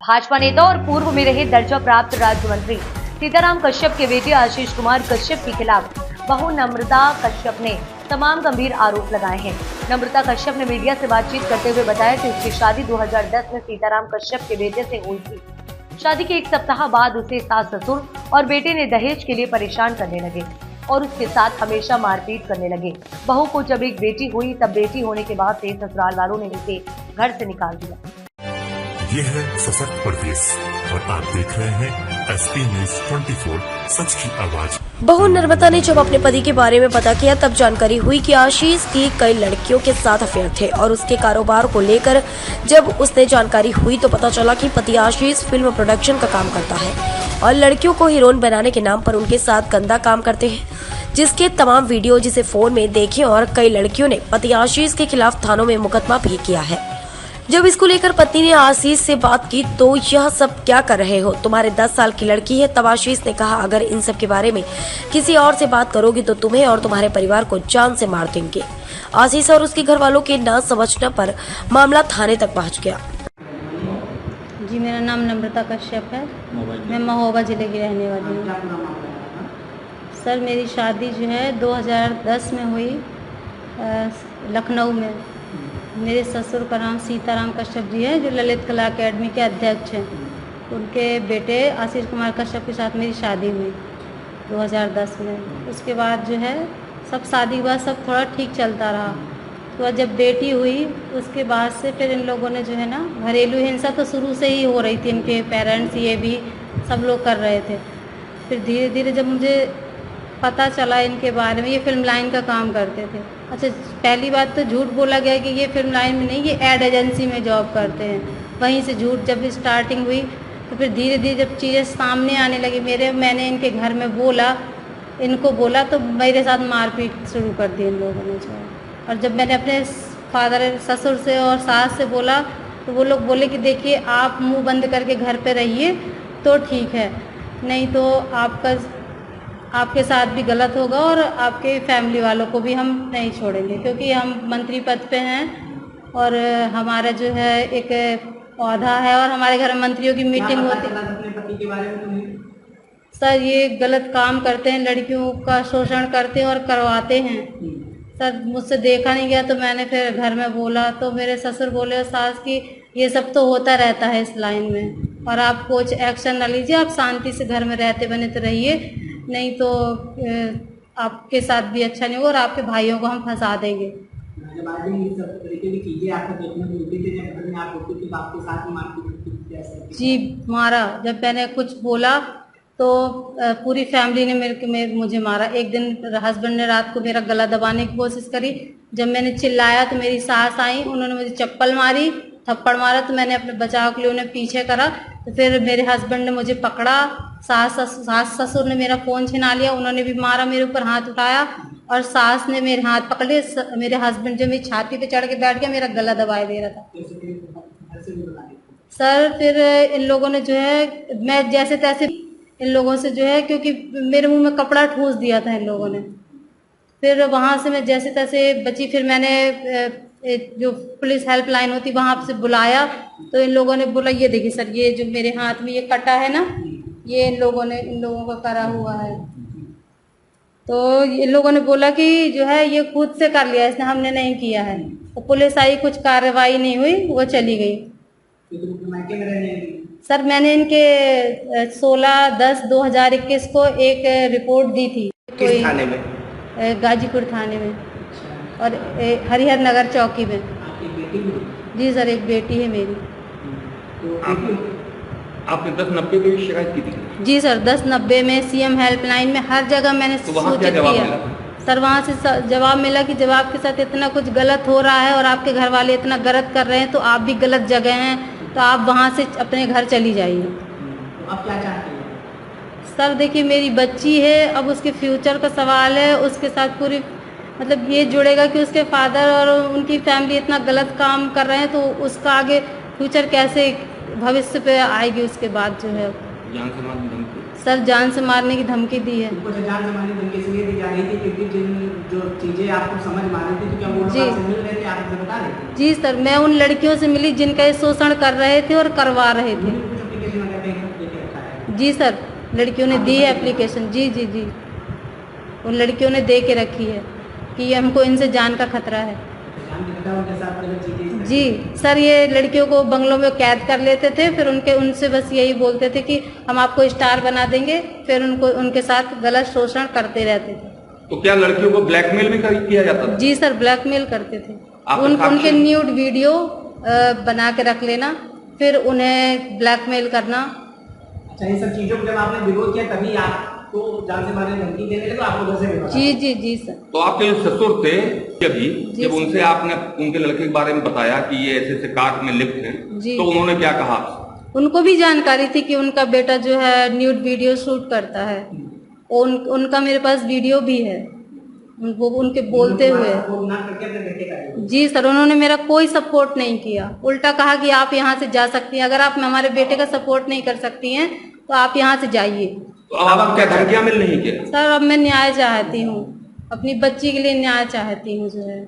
भाजपा नेता और पूर्व में रहे दर्जा प्राप्त राज्य मंत्री सीताराम कश्यप के बेटे आशीष कुमार कश्यप के खिलाफ बहू नम्रता कश्यप ने तमाम गंभीर आरोप लगाए हैं। नम्रता कश्यप ने मीडिया से बातचीत करते हुए बताया कि उसकी शादी 2010 में सीताराम कश्यप के बेटे से हुई थी। शादी के एक सप्ताह बाद उसे सास ससुर और बेटे ने दहेज के लिए परेशान करने लगे और उसके साथ हमेशा मारपीट करने लगे। बहू को जब एक बेटी हुई तब बेटी होने के बाद से ससुराल वालों ने उसे घर से निकाल दिया। ये है सशक्त प्रदेश और आप देख रहे हैं एसपी न्यूज 24 सच की आवाज। बहू नम्रता ने जब अपने पति के बारे में पता किया तब जानकारी हुई कि आशीष की कई लड़कियों के साथ अफेयर थे और उसके कारोबार को लेकर जब उसने जानकारी हुई तो पता चला कि पति आशीष फिल्म प्रोडक्शन का काम करता है और लड़कियों को हीरोइन बनाने के नाम पर उनके साथ गंदा काम करते हैं, जिसके तमाम वीडियो जिसे फोन में देखे और कई लड़कियों ने पति आशीष के खिलाफ थानों में मुकदमा भी किया है। जब इसको लेकर पत्नी ने आशीष से बात की तो यह सब क्या कर रहे हो, तुम्हारे 10 साल की लड़की है। तब आशीष ने कहा अगर इन सब के बारे में किसी और से बात करोगी तो तुम्हें और तुम्हारे परिवार को जान से मार देंगे। आशीष और उसके घर वालों के न समझने पर मामला थाने तक पहुंच गया। जी मेरा नाम नम्रता कश्यप है, मैं महोबा जिले की रहने वाली हूँ। सर मेरी शादी जो है 2010 में हुई लखनऊ में। मेरे ससुर का नाम सीताराम कश्यप जी है जो ललित कला अकेडमी के अध्यक्ष हैं। उनके बेटे आशीष कुमार कश्यप के साथ मेरी शादी हुई 2010 में। उसके बाद जो है सब शादी के बाद सब थोड़ा ठीक चलता रहा। तो जब बेटी हुई उसके बाद से फिर इन लोगों ने जो है ना घरेलू हिंसा तो शुरू से ही हो रही थी, इनके पेरेंट्स ये भी सब लोग कर रहे थे। फिर धीरे धीरे जब मुझे पता चला इनके बारे में, ये फिल्म लाइन का काम करते थे। अच्छा पहली बात तो झूठ बोला गया कि ये फिल्म लाइन में नहीं, ये एड एजेंसी में जॉब करते हैं। वहीं से झूठ जब स्टार्टिंग हुई तो फिर धीरे धीरे जब चीज़ें सामने आने लगी मैंने इनके घर में इनको बोला तो मेरे साथ मारपीट शुरू कर दी इन लोगों ने जो है। और जब मैंने अपने ससुर से और सास से बोला तो वो लोग बोले कि देखिए आप मुंह बंद करके घर पे रहिए तो ठीक है, नहीं तो आपके साथ भी गलत होगा और आपके फैमिली वालों को भी हम नहीं छोड़ेंगे, क्योंकि हम मंत्री पद पे हैं और हमारा जो है एक पौधा है और हमारे घर में मंत्रियों की मीटिंग होती है। अपने पति के बारे में सर ये गलत काम करते हैं, लड़कियों का शोषण करते हैं और करवाते हैं। सर मुझसे देखा नहीं गया तो मैंने फिर घर में बोला तो मेरे ससुर बोले सास की ये सब तो होता रहता है इस लाइन में और आप कुछ एक्शन न लीजिए, आप शांति से घर में रहते बने तो रहिए, नहीं तो आपके साथ भी अच्छा नहीं होगा और आपके भाइयों को हम फंसा देंगे। जी मारा, जब मैंने कुछ बोला तो पूरी फैमिली ने मुझे मारा। एक दिन हस्बैंड ने रात को मेरा गला दबाने की कोशिश करी। जब मैंने चिल्लाया तो मेरी सास आई, उन्होंने मुझे चप्पल मारी, थप्पड़ मारा तो मैंने अपने बचाव के लिए उन्हें पीछे करा तो फिर मेरे हस्बैंड ने मुझे पकड़ा। सास ससुर ने मेरा फ़ोन छिना लिया, उन्होंने भी मारा, मेरे ऊपर हाथ उठाया और सास ने मेरे हाथ पकड़े। मेरे हस्बैंड जो मेरी छाती पे चढ़ के बैठ गया, मेरा गला दबाए दे रहा था। सर फिर इन लोगों ने जो है मैं जैसे तैसे इन लोगों से जो है, क्योंकि मेरे मुंह में कपड़ा ठूस दिया था इन लोगों ने, फिर वहाँ से मैं जैसे तैसे बची। फिर मैंने जो पुलिस हेल्पलाइन होती वहाँ से बुलाया तो इन लोगों ने बोला ये देखिए सर ये जो मेरे हाथ में ये कटा है ना, ये इन लोगों का करा हुआ है। तो इन लोगों ने बोला कि जो है ये खुद से कर लिया इसने, हमने नहीं किया है। तो पुलिस आई, कुछ कार्रवाई नहीं हुई, वो चली गई। सर मैंने इनके 16/10/2021 को एक रिपोर्ट दी थी। किस थाने में? गाजीपुर थाने में और हरिहर नगर चौकी में। जी सर एक बेटी है मेरी। तो आपने 1090 पे भी शिकायत की थी? जी सर 1090 में, सीएम हेल्पलाइन में, हर जगह मैंने सूचित किया। सर वहाँ से जवाब मिला कि जब आपके साथ इतना कुछ गलत हो रहा है और आपके घर वाले इतना गलत कर रहे हैं तो आप भी गलत जगह हैं, तो आप वहाँ से अपने घर चली जाइए। आप क्या चाहते हैं? सर देखिए मेरी बच्ची है, अब उसके फ्यूचर का सवाल है, उसके साथ पूरी मतलब ये जुड़ेगा कि उसके फादर और उनकी फैमिली इतना गलत काम कर रहे हैं तो उसका आगे फ्यूचर कैसे भविष्य पे आएगी। उसके बाद जो है जान से मारने की धमकी? सर जान से मारने की धमकी दी है। जान से मारने की धमकी इसलिए दी जा रही थी क्योंकि जो चीजें आपको समझ में आ रही थी तो क्या वो आपसे मिल रहे थे, आप बता रहे थे? जी सर मैं उन लड़कियों से मिली जिनका ये शोषण कर रहे थे और करवा रहे थे। जी सर, लड़कियों ने दी है एप्लीकेशन। जी जी जी, उन लड़कियों ने दे के रखी है कि हमको इनसे जान का खतरा है। जान के खतरा उनके साथ अगर चीजें जी सर, ये लड़कियों को बंगलों में कैद कर लेते थे, फिर उनसे बस यही बोलते थे कि हम आपको स्टार बना देंगे, फिर उनके साथ गलत शोषण करते रहते थे। तो क्या लड़कियों को ब्लैकमेल भी किया जाता था? जी सर, ब्लैकमेल करते थे। आपका साक्ष्य? उनके न्यूड वीडियो बना के रख लेना, फिर उन्हें ब्लैकमेल करना। अच्छा, इन सब चीजों को जब आपने विरोध किया तभी आपको जान से मारने धमकी देने लगे, तो आपको उधर से भी पता? जी जी जी सर। तो आपके जो ससुर थे अभी, जब सर। उनसे आपने उनके लड़के के बारे में बताया कि ये ऐसे ऐसे काट में लिप्त है, जी। तो उन्होंने क्या कहा? उनको भी जानकारी थी कि उनका बेटा जो है न्यूड वीडियो शूट करता है। उनका मेरे पास वीडियो भी है, वो उनके बोलते हुए। ना करके अपने बेटे का जी सर, उन्होंने मेरा कोई सपोर्ट नहीं किया, उल्टा कहा कि आप यहाँ से जा सकती हैं, अगर आप हमारे बेटे का सपोर्ट नहीं कर सकती हैं तो आप यहाँ से जाइए। तो अब आप क्या धमकियां मिल रही क्या? सर, अब मैं न्याय चाहती हूँ, अपनी बच्ची के लिए न्याय चाहती हूँ, जो है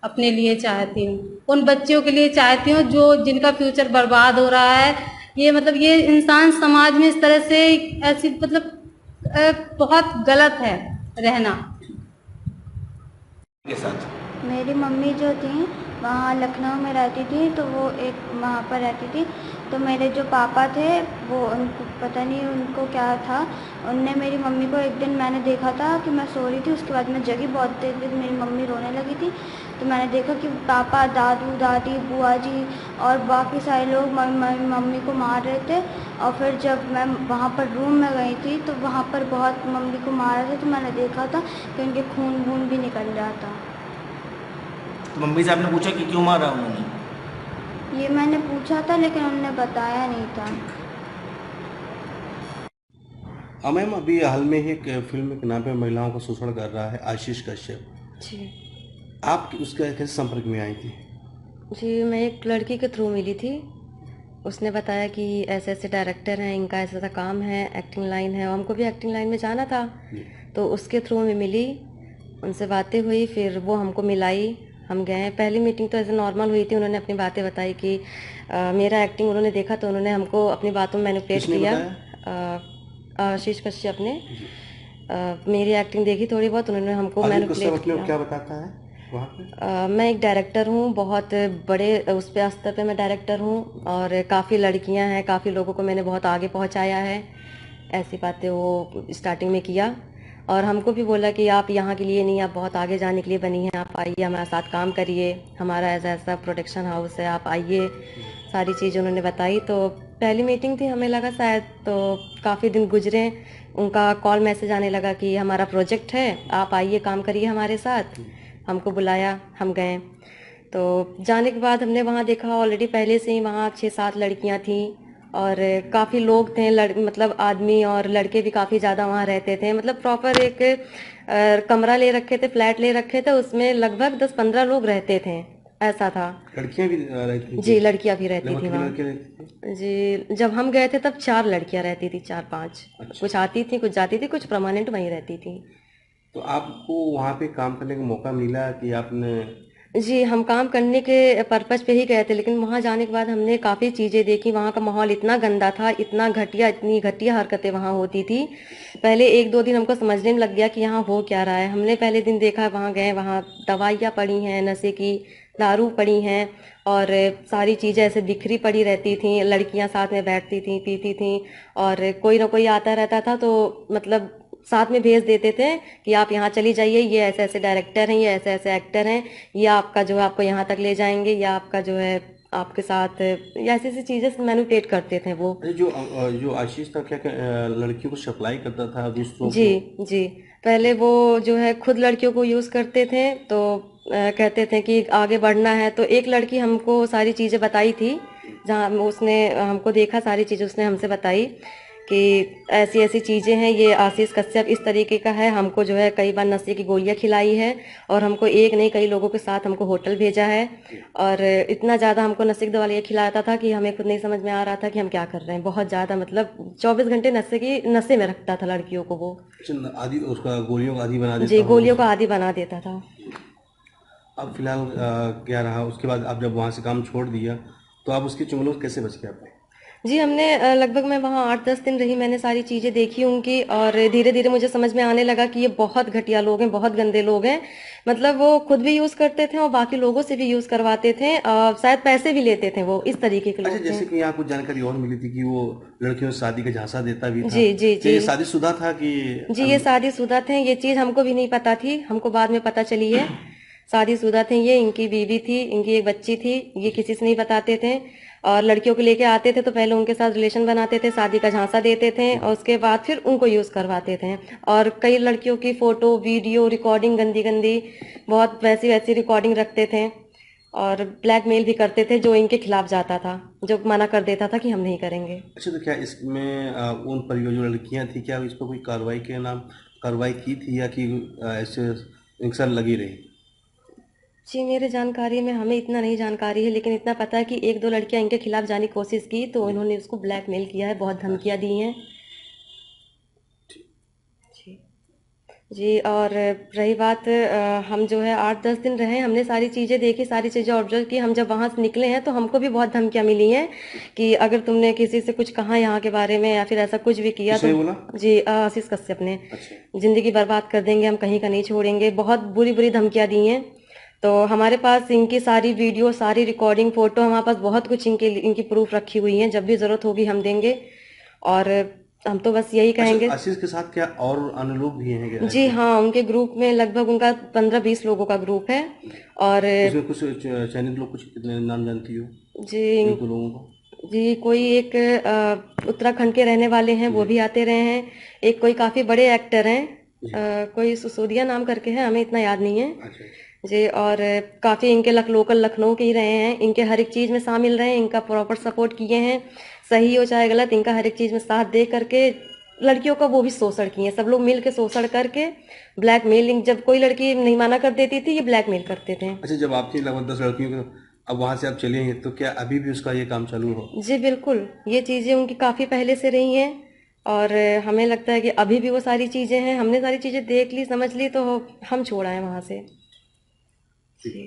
अपने लिए चाहती हूँ, उन बच्चियों के लिए चाहती हूँ जो जिनका फ्यूचर बर्बाद हो रहा है। ये मतलब ये इंसान समाज में इस तरह से ऐसी मतलब बहुत गलत है रहना। के साथ मेरी मम्मी जो थी वहाँ लखनऊ में रहती थी, तो वो एक वहाँ पर रहती थी। तो मेरे जो पापा थे वो उनको पता नहीं उनको क्या था, उनने मेरी मम्मी को एक दिन मैंने देखा था कि मैं सो रही थी, उसके बाद मैं जगी बहुत तेज तेज, मेरी मम्मी रोने लगी थी। तो मैंने देखा कि पापा, दादू, दादी, बुआ जी और बाकी सारे लोग मम्मी को मार रहे थे। और फिर जब मैं वहाँ पर रूम में गई थी तो वहाँ पर बहुत मम्मी को मार रहे थे, तो मैंने देखा था कि उनके खून वून भी निकल रहा था। तो मम्मी से आपने पूछा कि क्यों मारा उन्होंने? ये मैंने पूछा था लेकिन उन्होंने बताया नहीं था। मैम, अभी हाल में ही एक फिल्म के नाम पे महिलाओं का शोषण कर रहा है आशीष कश्यप जी आप उसके कैसे संपर्क में आई थी? जी, मैं एक लड़की के थ्रू मिली थी। उसने बताया कि ऐसे ऐसे डायरेक्टर हैं, इनका ऐसा ऐसा काम है, एक्टिंग लाइन है, और हमको भी एक्टिंग लाइन में जाना था। तो उसके थ्रू में मिली, उनसे बातें हुई, फिर वो हमको मिलाई, हम गए। पहली मीटिंग तो ऐसे नॉर्मल हुई थी, उन्होंने अपनी बातें बताई कि मेरा एक्टिंग उन्होंने देखा तो उन्होंने हमको अपनी बातों में मैनिपुलेट किया। आशीष कश्यप ने मेरी एक्टिंग देखी थोड़ी बहुत, उन्होंने हमको मैनिपुलेट किया। क्या बताता है वहाँ पे? मैं एक डायरेक्टर हूँ, बहुत बड़े उस पे स्तर पे मैं डायरेक्टर हूँ, और काफ़ी लड़कियाँ हैं, काफ़ी लोगों को मैंने बहुत आगे पहुँचाया है। ऐसी बातें वो स्टार्टिंग में किया, और हमको भी बोला कि आप यहाँ के लिए नहीं, आप बहुत आगे जाने के लिए बनी हैं, आप आइए हमारे साथ काम करिए, हमारा ऐसा ऐसा प्रोडक्शन हाउस है, आप आइए। सारी चीज़ें उन्होंने बताई। तो पहली मीटिंग थी, हमें लगा शायद, तो काफ़ी दिन गुजरे, उनका कॉल मैसेज आने लगा कि हमारा प्रोजेक्ट है, आप आइए काम करिए हमारे साथ। हमको बुलाया, हम गए। तो जाने के बाद हमने वहाँ देखा ऑलरेडी पहले से ही वहाँ 6-7 लड़कियाँ थीं, और काफ़ी लोग थे, मतलब आदमी और लड़के भी काफ़ी ज़्यादा वहाँ रहते थे। मतलब प्रॉपर एक कमरा ले रखे थे, फ्लैट ले रखे थे, उसमें लगभग 10-15 लोग रहते थे, ऐसा था। लड़कियाँ भी रहती थी? जी, लड़कियाँ भी रहती थी वहाँ। जी, जब हम गए थे तब 4 लड़कियाँ रहती थी, 4-5। अच्छा। कुछ आती थी, कुछ जाती थी, कुछ परमानेंट वहीं रहती थी। तो आपको वहाँ पे काम करने का मौका मिला कि आपने? जी, हम काम करने के पर्पज़ पे ही गए थे, लेकिन वहाँ जाने के बाद हमने काफ़ी चीज़ें देखी। वहाँ का माहौल इतना गंदा था, इतना घटिया, इतनी घटिया हरकतें वहाँ होती थी। पहले 1-2 दिन हमको समझने में लग गया कि यहाँ हो क्या रहा है। हमने पहले दिन देखा, वहाँ गए, वहाँ दवाइयाँ पड़ी हैं, नशे की दारू पड़ी हैं, और सारी चीज़ें ऐसे बिखरी पड़ी रहती थी। लड़कियाँ साथ में बैठती थी, पीती थी, और कोई ना कोई आता रहता था तो मतलब साथ में भेज देते थे कि आप यहाँ चली जाइए, ये ऐसे ऐसे डायरेक्टर हैं, ये ऐसे ऐसे एक्टर हैं, ये आपका जो है आपको यहाँ तक ले जाएंगे, या आपका जो है आपके साथ, या ऐसी ऐसी चीज़ें मैनिपुलेट करते थे वो। जो आशीष था, क्या लड़कियों को सप्लाई करता था दूसरों को? जी, पहले वो जो है खुद लड़कियों को यूज़ करते थे। तो कहते थे कि आगे बढ़ना है, तो एक लड़की हमको सारी चीज़ें बताई थी, जहाँ उसने हमको देखा, सारी चीज़ें उसने हमसे बताई कि ऐसी ऐसी चीज़ें हैं, ये आशीष कश्यप इस तरीके का है, हमको जो है कई बार नशे की गोलियां खिलाई है, और हमको एक नहीं कई लोगों के साथ हमको होटल भेजा है, और इतना ज़्यादा हमको नशे की दवाइयाँ खिलाता था कि हमें खुद नहीं समझ में आ रहा था कि हम क्या कर रहे हैं। बहुत ज़्यादा, मतलब 24 घंटे नशे में रखता था लड़कियों को वो। आदि, उसका गोलियों का आदि बना देता? जी, गोलियों का आदि बना देता था। अब फिलहाल क्या रहा उसके बाद? आप जब वहाँ से काम छोड़ दिया तो आप उसके चुंगलों कैसे बच गए आपने? जी हमने लगभग मैं वहाँ 8-10 दिन रही, मैंने सारी चीज़ें देखी उनकी, और धीरे धीरे मुझे समझ में आने लगा कि ये बहुत घटिया लोग हैं, बहुत गंदे लोग हैं। मतलब वो खुद भी यूज़ करते थे और बाकी लोगों से भी यूज़ करवाते थे, शायद पैसे भी लेते थे, वो इस तरीके के अच्छा, लोग जैसे थे। कि यहाँ कुछ जानकारी और मिली थी कि वो लड़कियों से शादी का झांसा देता भी था। जी जी तो ये जी शादीशुदा था कि जी, ये शादीशुदा थे। ये चीज़ हमको भी नहीं पता थी, हमको बाद में पता चली है। शादीशुदा थे ये, इनकी बीवी थी, इनकी एक बच्ची थी। ये किसी से नहीं बताते थे, और लड़कियों को लेके आते थे तो पहले उनके साथ रिलेशन बनाते थे, शादी का झांसा देते थे, और उसके बाद फिर उनको यूज़ करवाते थे। और कई लड़कियों की फ़ोटो, वीडियो, रिकॉर्डिंग गंदी गंदी, बहुत वैसी वैसी रिकॉर्डिंग रखते थे, और ब्लैकमेल भी करते थे, जो इनके खिलाफ जाता था, जो मना कर देता था कि हम नहीं करेंगे। अच्छा, तो क्या इसमें उन पर जो लड़कियां थी, क्या इस पर कोई कार्रवाई की थी, या कि ऐसे इंसान लगी रही? जी, मेरे जानकारी में हमें इतना नहीं जानकारी है, लेकिन इतना पता है कि 1-2 लड़कियां इनके खिलाफ जाने की कोशिश की तो उन्होंने उसको ब्लैकमेल किया है, बहुत धमकियां दी हैं। जी जी, और रही बात, हम जो है 8-10 दिन रहे, हमने सारी चीज़ें देखी, सारी चीज़ें ऑब्जर्व की। हम जब वहाँ से निकले हैं तो हमको भी बहुत धमकियां मिली हैं कि अगर तुमने किसी से कुछ कहा यहाँ के बारे में या फिर ऐसा कुछ भी किया किसने तो बोला? जी, आशीष कश्यप ने, अच्छा। जिंदगी बर्बाद कर देंगे, हम कहीं का नहीं छोड़ेंगे, बहुत बुरी बुरी धमकियां दी हैं। तो हमारे पास इनकी सारी वीडियो, सारी रिकॉर्डिंग, फोटो, हमारे पास बहुत कुछ इनकी प्रूफ रखी हुई है, जब भी जरूरत होगी हम देंगे। और हम तो बस यही अच्छा, कहेंगे। आशीष के साथ क्या और अन्य लोग भी हैं क्या जी ऐसे? हाँ, उनके ग्रुप में लगभग उनका 15-20 लोगों का ग्रुप है। और उसमें कुछ चयनित लोग, कुछ कितने नाम जानती हो जी एक दो लोगों को? जी, कोई एक उत्तराखंड के रहने वाले हैं, वो भी आते रहे हैं। एक कोई काफी बड़े एक्टर हैं, कोई सुसोदिया नाम करके है, हमें इतना याद नहीं है। अच्छा। जी, और काफी इनके लोकल लखनऊ के ही रहे हैं, इनके हर एक चीज में शामिल रहे हैं, इनका प्रॉपर सपोर्ट किए हैं, सही हो चाहे गलत, इनका हर एक चीज में साथ दे करके लड़कियों का वो भी शोषण किए हैं, सब लोग मिल के शोषण करके ब्लैकमेलिंग, जब कोई लड़की नहीं माना कर देती थी ये ब्लैकमेल करते थे। अच्छा, जब आप थी लगभग 10 लड़कियों को, अब वहां से आप चले हैं, तो क्या अभी भी उसका ये काम चालू हो? जी बिल्कुल, ये चीजें उनकी काफी पहले से रही हैं, और हमें लगता है कि अभी भी वो सारी चीजें हैं। हमने सारी चीजें देख ली, समझ ली, तो हम छोड़ आए वहां से। जी।